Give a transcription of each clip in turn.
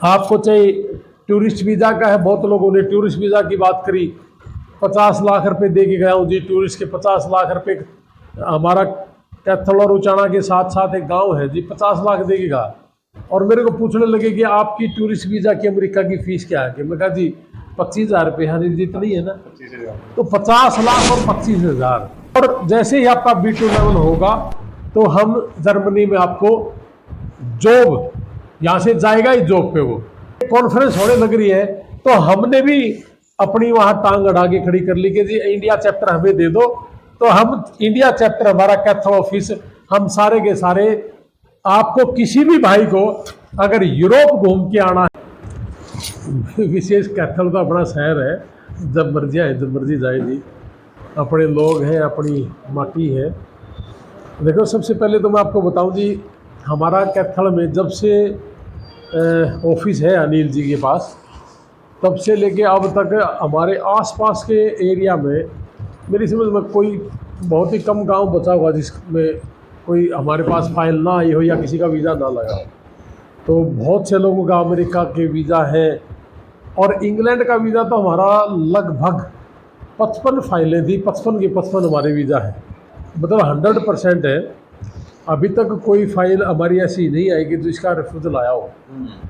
आपको चाहे tourist visa का है, बहुत लोगों ने टूरिस्ट वीज़ा की बात करी। 50 लाख रुपए दे के गया हूँ जी, टूरिस्ट के 50 लाख रुपए। हमारा कैथल और उचाना के साथ साथ एक गांव है जी, 50 लाख देगा। और मेरे को पूछने लगे कि आपकी टूरिस्ट वीज़ा की अमेरिका की फ़ीस क्या है? कि मैं कहा जी 25,000 रुपये। हाँ जी, इतनी है ना, तो 50 लाख और 25,000। और जैसे ही आपका B2 लेवल होगा तो हम जर्मनी में आपको जॉब, यहाँ से जाएगा ही जॉब पे। वो कॉन्फ्रेंस होने लग रही है तो हमने भी अपनी वहाँ टांग अड़ा के खड़ी कर ली कि जी इंडिया चैप्टर हमें दे दो। तो हम इंडिया चैप्टर, हमारा कैथल ऑफिस, हम सारे के सारे आपको किसी भी भाई को अगर यूरोप घूम के आना है, विशेष कैथल तो अपना शहर है, जब मर्जी आए जब मर्जी जाए जी, अपने लोग हैं, अपनी माटी है। देखो, सबसे पहले तो मैं आपको बताऊं जी, हमारा कैथल में जब से ऑफिस है अनिल जी के पास, तब से लेके अब तक हमारे आसपास के एरिया में मेरी समझ में कोई बहुत ही कम गांव बचा हुआ जिसमें कोई हमारे पास फाइल ना आई हो या किसी का वीज़ा ना लगा हो। तो बहुत से लोगों का अमेरिका के वीज़ा है, और इंग्लैंड का वीज़ा तो हमारा लगभग 55 फाइलें थी, 55 की 55 हमारे वीज़ा है, मतलब 100% है। अभी तक कोई फाइल हमारी ऐसी नहीं आई कि जिसका रिफ्यूजल आया हो।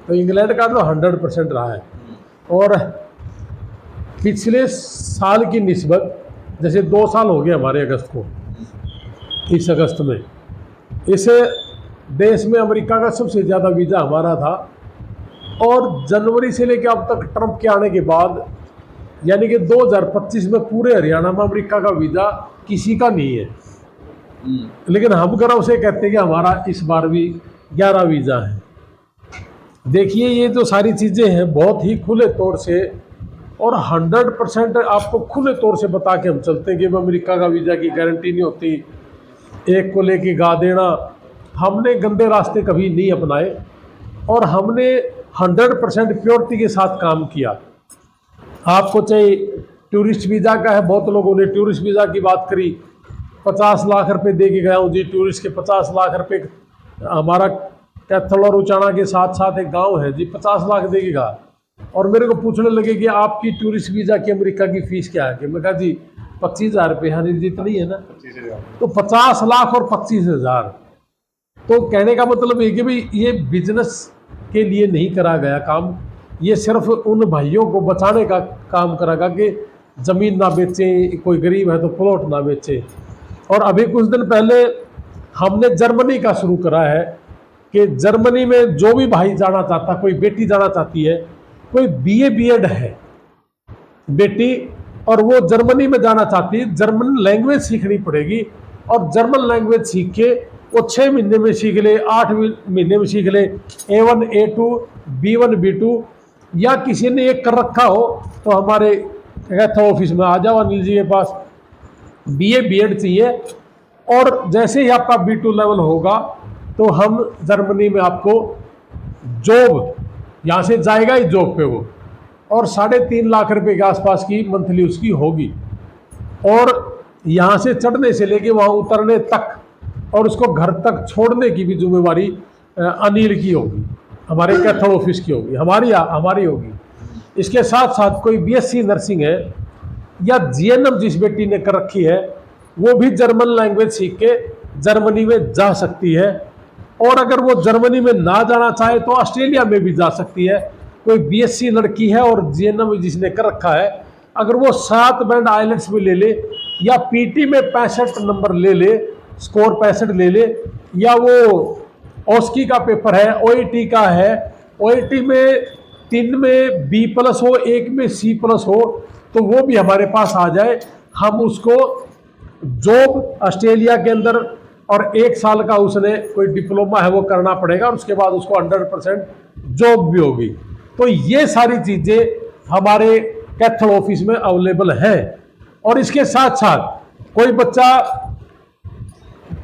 तो इंग्लैंड का तो 100% रहा है। और पिछले साल की निस्बत, जैसे 2 साल हो गए हमारे अगस्त को, इस अगस्त में इस देश में अमेरिका का सबसे ज़्यादा वीज़ा हमारा था। और जनवरी से लेकर अब तक ट्रंप के आने के बाद, यानी कि 2025 में पूरे हरियाणा में अमेरिका का वीज़ा किसी का नहीं है। लेकिन हम गर्व से कहते हैं कि हमारा इस बार भी 11 वीज़ा है। देखिए, ये जो सारी चीज़ें हैं बहुत ही खुले तौर से और 100% आपको खुले तौर से बता के हम चलते हैं कि अमेरिका का वीज़ा की गारंटी नहीं होती। एक को लेके गा देना, हमने गंदे रास्ते कभी नहीं अपनाए और हमने 100% प्योरिटी के साथ काम किया। आपको चाहे टूरिस्ट वीज़ा का है, बहुत लोगों ने टूरिस्ट वीज़ा की बात करी। 50 लाख रुपए दे के गया हूँ जी, टूरिस्ट के 50 लाख रुपए। हमारा कैथल और उचाना के साथ साथ एक गांव है जी, 50 लाख देगा। और मेरे को पूछने लगे कि आपकी टूरिस्ट वीज़ा की अमेरिका की फ़ीस क्या है? कि मैं कहा जी 25,000 रुपये। हाँ जी, इतनी है ना, तो 50 लाख और 25,000। तो कहने का मतलब है कि भाई ये बिजनेस के लिए नहीं करा गया काम, ये सिर्फ उन भाइयों को बचाने का काम करागा कि ज़मीन ना बेचें, कोई गरीब है तो प्लॉट ना बेचे। और अभी कुछ दिन पहले हमने जर्मनी का शुरू करा है कि जर्मनी में जो भी भाई जाना चाहता, कोई बेटी जाना चाहती है, कोई BA B.Ed है बेटी और वो जर्मनी में जाना चाहती है, जर्मन लैंग्वेज सीखनी पड़ेगी। और जर्मन लैंग्वेज सीख के वो 6 महीने में सीख ले, 8 महीने में सीख ले, A1 A2 B1 B2, या किसी ने एक कर रखा हो तो हमारे कैथल ऑफिस में आ जाओ अनिल जी के पास। BA B.Ed चाहिए, और जैसे ही आपका B2 लेवल होगा तो हम जर्मनी में आपको जॉब, यहाँ से जाएगा ही जॉब पे वो, और 3.5 लाख रुपए के आसपास की मंथली उसकी होगी। और यहाँ से चढ़ने से लेके वहाँ उतरने तक और उसको घर तक छोड़ने की भी जिम्मेवारी अनिल की होगी, हमारे कैथल ऑफिस की होगी, हमारी होगी। इसके साथ साथ कोई BSc नर्सिंग है या GNM जिस बेटी ने कर रखी है, वो भी जर्मन लैंग्वेज सीख के जर्मनी में जा सकती है। और अगर वो जर्मनी में ना जाना चाहे तो ऑस्ट्रेलिया में भी जा सकती है। कोई BSc लड़की है और GNM जिसने कर रखा है, अगर वो 7 बैंड आइलेट्स में ले ले या PT में 65 नंबर ले ले, स्कोर 65 ले ले, या वो OSCE का पेपर है, OET का है, OET में 3 में B+ हो, 1 में C+ हो, तो वो भी हमारे पास आ जाए। हम उसको जॉब ऑस्ट्रेलिया के अंदर, और 1 साल का उसने कोई डिप्लोमा है वो करना पड़ेगा, और उसके बाद उसको 100% जॉब भी होगी। तो ये सारी चीज़ें हमारे कैथल ऑफिस में अवेलेबल है। और इसके साथ साथ कोई बच्चा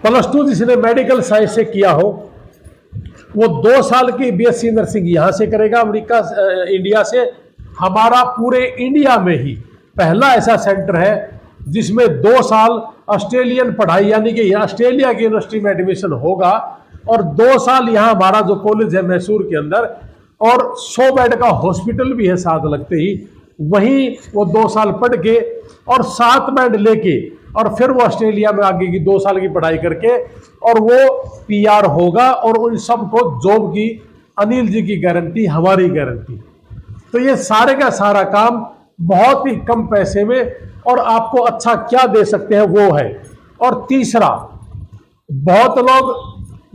+2 जिसने मेडिकल साइंस से किया हो, वो 2 साल की BSc नर्सिंग यहाँ से करेगा, इंडिया से। हमारा पूरे इंडिया में ही पहला ऐसा सेंटर है जिसमें 2 साल ऑस्ट्रेलियन पढ़ाई, यानी कि ऑस्ट्रेलिया की यूनिवर्सिटी में एडमिशन होगा, और 2 साल यहाँ हमारा जो कॉलेज है मैसूर के अंदर, और 100 बेड का हॉस्पिटल भी है साथ लगते ही। वहीं वो 2 साल पढ़ के और 7 बेड लेके और फिर वो ऑस्ट्रेलिया में आगे की 2 साल की पढ़ाई करके और वो पीआर होगा, और उन सबको जॉब की अनिल जी की गारंटी, हमारी गारंटी। तो ये सारे का सारा काम बहुत ही कम पैसे में और आपको अच्छा क्या दे सकते हैं वो है। और तीसरा, बहुत लोग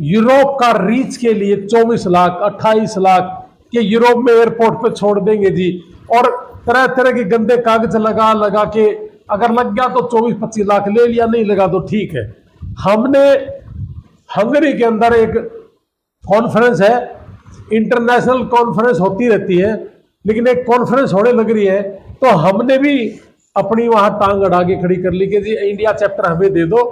यूरोप का रीच के लिए 24 लाख 28 लाख के यूरोप में एयरपोर्ट पे छोड़ देंगे जी, और तरह तरह के गंदे कागज लगा लगा के अगर लग गया तो 24-25 लाख ले लिया, नहीं लगा तो ठीक है। हमने हंगरी के अंदर एक कॉन्फ्रेंस है, इंटरनेशनल कॉन्फ्रेंस होती रहती है, लेकिन एक कॉन्फ्रेंस होने लग रही है, तो हमने भी अपनी वहां टांग अड़ा के खड़ी कर ली कि जी इंडिया चैप्टर हमें दे दो।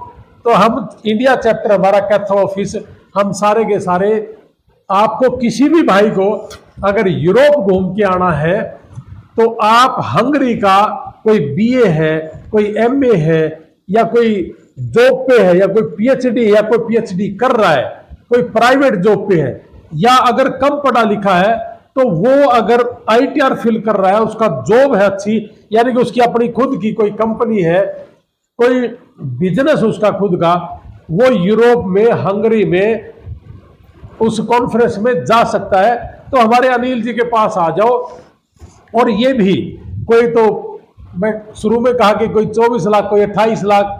तो हम इंडिया चैप्टर, हमारा कैथल ऑफिस, हम सारे के सारे आपको किसी भी भाई को अगर यूरोप घूम के आना है तो आप हंगरी का कोई बीए है, कोई एमए है, या कोई जॉब पे है, या कोई पीएचडी या कोई पीएचडी कर रहा है, कोई प्राइवेट जॉब पे है, या अगर कम पढ़ा लिखा है तो वो अगर आईटीआर फिल कर रहा है, उसका जॉब है अच्छी, यानी कि उसकी अपनी खुद की कोई कंपनी है, कोई बिजनेस उसका खुद का, वो यूरोप में, हंगरी में उस कॉन्फ्रेंस में जा सकता है। तो हमारे अनिल जी के पास आ जाओ। और ये भी कोई, तो मैं शुरू में कहा कि कोई 24 लाख, कोई 28 लाख,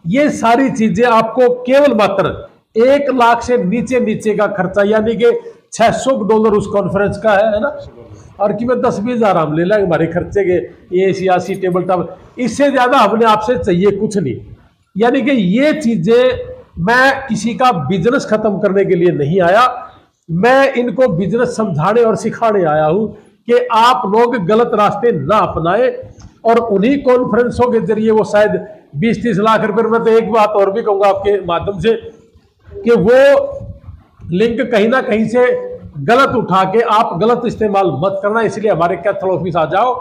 ये सारी चीजें आपको केवल मात्र 1 लाख से नीचे नीचे का खर्चा, यानी कि $600 उस कॉन्फ्रेंस का है ना, और कि मैं 10-20 हजार हम ले लेंगे हमारे खर्चे के, ये सियासी टेबल टॉप, इससे ज्यादा हमने आपसे चाहिए कुछ नहीं। यानी कि ये चीजें, मैं किसी का बिजनेस खत्म करने के लिए नहीं आया, मैं इनको बिजनेस समझाने और सिखाने आया हूं कि आप लोग गलत रास्ते ना अपनाएं। और उन्हीं कॉन्फ्रेंसों के जरिए वो शायद 20-30 लाख रुपए। मैं तो एक बात और भी कहूंगा आपके माध्यम से कि वो लिंक कहीं ना कहीं से गलत उठा के आप गलत इस्तेमाल मत करना। इसलिए हमारे कैथल ऑफिस आ जाओ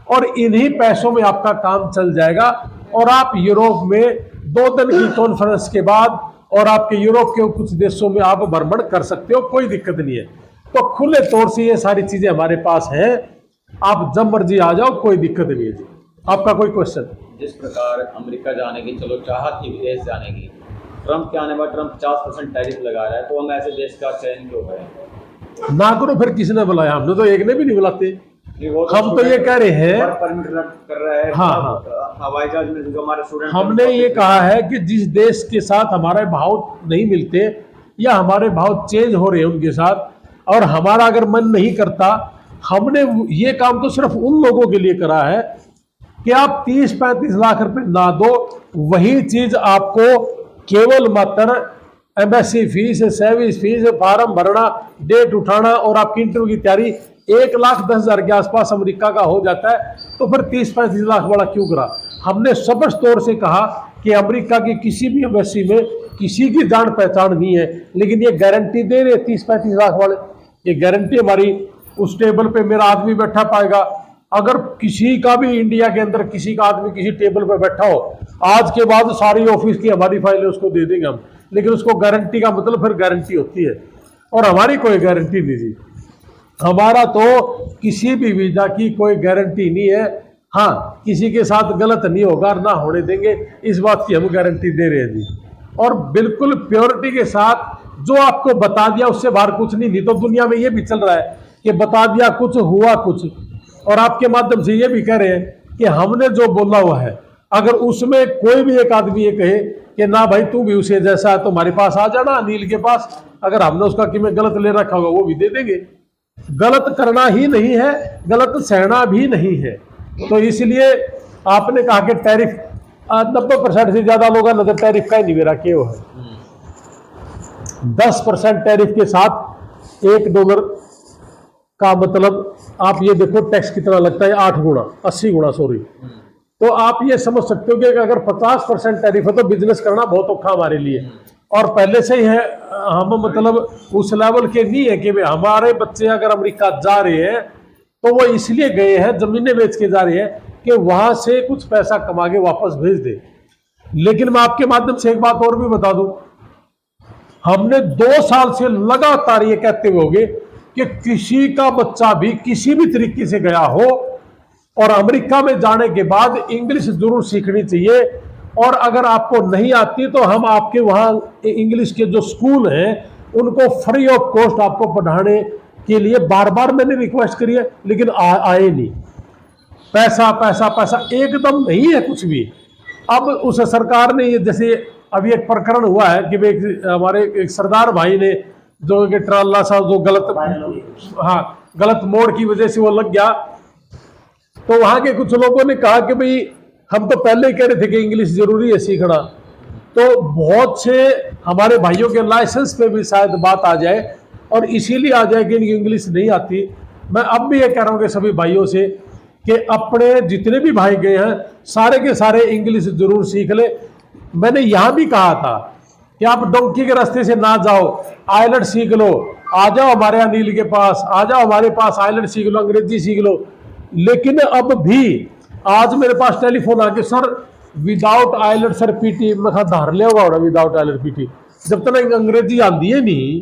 और इन्हीं पैसों में आपका काम चल जाएगा, और आप यूरोप में 2 दिन की कॉन्फ्रेंस के बाद और आपके यूरोप के कुछ देशों में आप भ्रमण कर सकते हो, कोई दिक्कत नहीं है। तो खुले तौर से ये सारी चीजें हमारे पास हैं, आप जब मर्जी आ जाओ, कोई दिक्कत नहीं है जी। आपका कोई क्वेश्चन? जिस प्रकार अमेरिका जाने की चलो चाहत थी, विदेश जाने की, ट्रंप के आने बाद ट्रंप 50% टैरिफ लगा रहा है, तो हम ऐसे देश का चयन क्यों करें? ना करो, फिर किसने बुलाया? हमने तो एक ने भी नहीं बुलाते। हम तो ये कह रहे हैं, परमिट कर रहा है। हाँ, हवाई जहाज में जो हमारे स्टूडेंट, हमने ये कहा है कि जिस देश के साथ हमारे भाव नहीं मिलते या हमारे भाव चेंज हो रहे हैं उनके साथ, और हमारा अगर मन नहीं करता, हमने ये काम तो सिर्फ उन लोगों के लिए करा है कि आप 30-35 लाख रुपए ना दो, वही चीज आपको केवल मात्र embassy fees, service fees, form भरना, डेट उठाना और आपकी इंटरव्यू की तैयारी 1,10,000 के आसपास अमेरिका का हो जाता है। तो फिर 30-35 लाख वाला क्यों करा? हमने स्पष्ट तौर से कहा कि अमेरिका की किसी भी एम्बेसी में किसी की जान पहचान नहीं है, लेकिन ये गारंटी दे रहे 30-35 लाख वाले, ये गारंटी हमारी उस टेबल पे मेरा आदमी बैठा पाएगा। अगर किसी का भी इंडिया के अंदर किसी का आदमी किसी टेबल पे बैठा हो, आज के बाद सारी ऑफिस की हमारी फाइलें उसको दे देंगे हम, लेकिन उसको गारंटी का मतलब फिर गारंटी होती है, और हमारी कोई गारंटी नहीं जी। हमारा तो किसी भी वीजा की कोई गारंटी नहीं है। हाँ, किसी के साथ गलत नहीं होगा, ना होने देंगे, इस बात की हम गारंटी दे रहे हैं जी। और बिल्कुल प्योरिटी के साथ जो आपको बता दिया उससे बाहर कुछ नहीं तो दुनिया में ये भी चल रहा है कि बता दिया कुछ, हुआ कुछ। और आपके माध्यम से ये भी कह रहे हैं कि हमने जो बोला हुआ है, अगर उसमें कोई भी एक आदमी ये कहे कि ना भाई तू भी उसे जैसा है तो हमारे पास आ जाना, अनिल के पास, अगर हमने उसका कि मैं गलत ले रखा होगा वो भी दे देंगे। गलत करना ही नहीं है, गलत सहना भी नहीं है। तो इसलिए आपने कहा कि टैरिफ 90% से ज्यादा लोग नजर टैरिफ का ही नहीं मेरा क्यों है। 10% टैरिफ के साथ $1 का मतलब आप ये देखो टैक्स कितना लगता है, 8 गुना 80 गुना सॉरी। तो आप ये समझ सकते हो कि अगर 50% टैरिफ है तो बिजनेस करना बहुत औखा हमारे लिए। और पहले से ही है, हम मतलब उस लेवल के नहीं है कि हमारे बच्चे अगर अमेरिका जा रहे हैं तो वो इसलिए गए हैं, जमीनें बेच के जा रहे हैं कि वहां से कुछ पैसा कमा के वापस भेज दे। लेकिन मैं आपके माध्यम से एक बात और भी बता दूं, हमने 2 साल से लगातार ये कहते हुए होंगे कि किसी का बच्चा भी किसी भी तरीके से गया हो और अमेरिका में जाने के बाद इंग्लिश जरूर सीखनी चाहिए। और अगर आपको नहीं आती तो हम आपके वहाँ इंग्लिश के जो स्कूल हैं उनको फ्री ऑफ कॉस्ट आपको पढ़ाने के लिए बार बार मैंने रिक्वेस्ट करी है, लेकिन आए नहीं। पैसा पैसा पैसा एकदम नहीं है कुछ भी। अब उस सरकार ने ये, जैसे अभी एक प्रकरण हुआ है कि हमारे एक सरदार भाई ने जो कि ट्राला सा जो गलत मोड़ की वजह से वो लग गया, तो वहां के कुछ लोगों ने कहा कि भाई हम तो पहले ही कह रहे थे कि इंग्लिश जरूरी है सीखना। तो बहुत से हमारे भाइयों के लाइसेंस पे भी शायद बात आ जाए और इसीलिए आ जाए कि इनकी इंग्लिश नहीं आती। मैं अब भी ये कह रहा हूँ कि सभी भाइयों से कि अपने जितने भी भाई गए हैं सारे के सारे इंग्लिश जरूर सीख ले। मैंने यहाँ भी कहा था कि आप डोंकी के रास्ते से ना जाओ, आइलट सीख लो, आ जाओ हमारे अनिल के पास, आ जाओ हमारे पास, आइलट सीख लो, अंग्रेजी सीख लो। लेकिन अब भी आज मेरे पास टेलीफोन आ गया, sir without IELTS sir PT. मैं कहा धार ले होगा विदाउट आइलट पीटी, जब तक अंग्रेजी आती है नहीं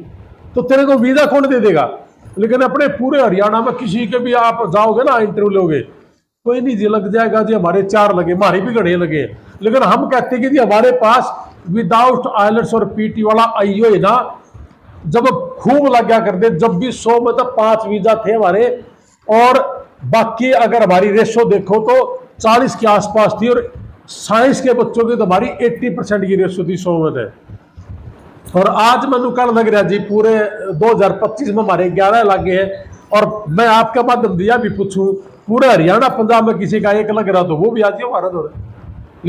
तो तेरे को वीजा कौन दे देगा। लेकिन अपने पूरे हरियाणा में किसी के भी आप जाओगे ना इंटरव्यू लोगे, कोई नहीं जी लग जाएगा जी, हमारे 4 लगे, हमारे भी गढ़े लगे। लेकिन हम कहते हैं कि जी हमारे पास विदाउट आइलट्स और पीटी वाला आईओ है ना, जब खूब लग गया करते, जब भी 100 में तो 5 वीजा थे हमारे। और बाकी अगर हमारी रेशो देखो तो 40 के आसपास थी, और साइंस के बच्चों की तो हमारी 80% की रेशो थी 100 में थे। और आज मैंने कल लग रहा जी पूरे 2025 में हमारे 11 लगे हैं। और मैं आपका माध्यम दिया भी पूछूं पूरे हरियाणा पंजाब में किसी का 1 लग रहा तो वो भी आज ही हमारा दौर है।